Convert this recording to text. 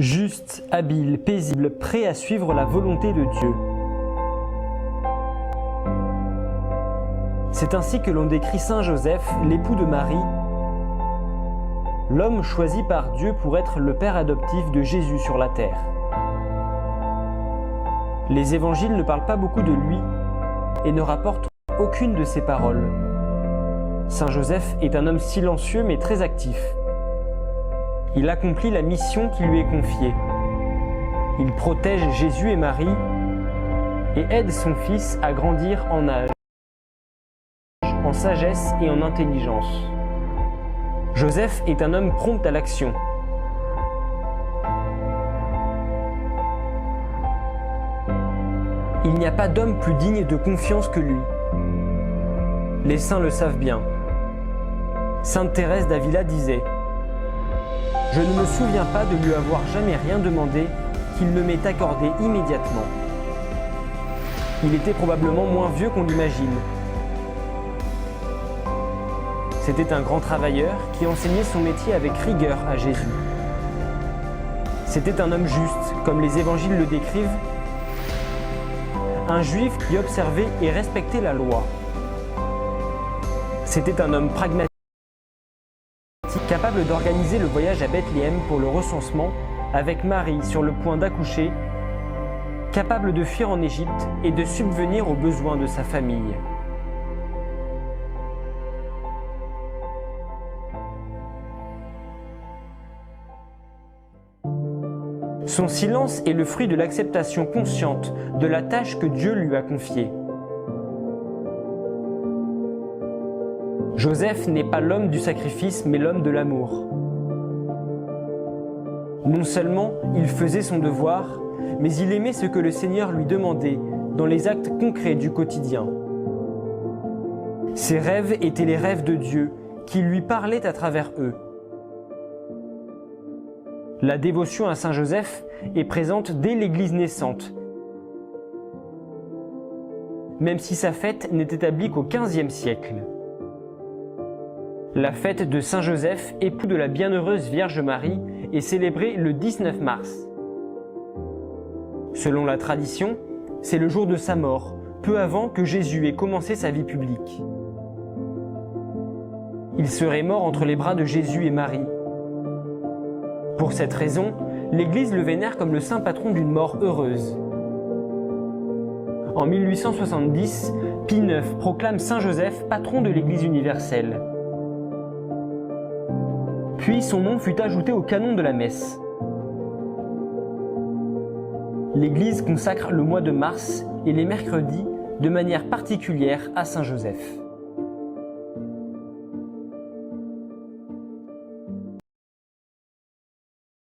Juste, habile, paisible, prêt à suivre la volonté de Dieu. C'est ainsi que l'on décrit Saint Joseph, l'époux de Marie, l'homme choisi par Dieu pour être le père adoptif de Jésus sur la terre. Les évangiles ne parlent pas beaucoup de lui et ne rapportent aucune de ses paroles. Saint Joseph est un homme silencieux mais très actif. Il accomplit la mission qui lui est confiée. Il protège Jésus et Marie et aide son fils à grandir en âge, en sagesse et en intelligence. Joseph est un homme prompt à l'action. Il n'y a pas d'homme plus digne de confiance que lui. Les saints le savent bien. Sainte Thérèse d'Avila disait « Je ne me souviens pas de lui avoir jamais rien demandé qu'il ne m'ait accordé immédiatement. » Il était probablement moins vieux qu'on l'imagine. C'était un grand travailleur qui enseignait son métier avec rigueur à Jésus. C'était un homme juste, comme les évangiles le décrivent, un juif qui observait et respectait la loi. C'était un homme pragmatique, capable d'organiser le voyage à Bethléem pour le recensement avec Marie sur le point d'accoucher, capable de fuir en Égypte et de subvenir aux besoins de sa famille. Son silence est le fruit de l'acceptation consciente de la tâche que Dieu lui a confiée. Joseph n'est pas l'homme du sacrifice, mais l'homme de l'amour. Non seulement il faisait son devoir, mais il aimait ce que le Seigneur lui demandait dans les actes concrets du quotidien. Ses rêves étaient les rêves de Dieu, qui lui parlait à travers eux. La dévotion à Saint Joseph est présente dès l'Église naissante, même si sa fête n'est établie qu'au XVe siècle. La fête de Saint Joseph, époux de la bienheureuse Vierge Marie, est célébrée le 19 mars. Selon la tradition, c'est le jour de sa mort, peu avant que Jésus ait commencé sa vie publique. Il serait mort entre les bras de Jésus et Marie. Pour cette raison, l'Église le vénère comme le saint patron d'une mort heureuse. En 1870, Pie IX proclame Saint Joseph patron de l'Église universelle. Puis son nom fut ajouté au canon de la messe. L'Église consacre le mois de mars et les mercredis de manière particulière à Saint Joseph.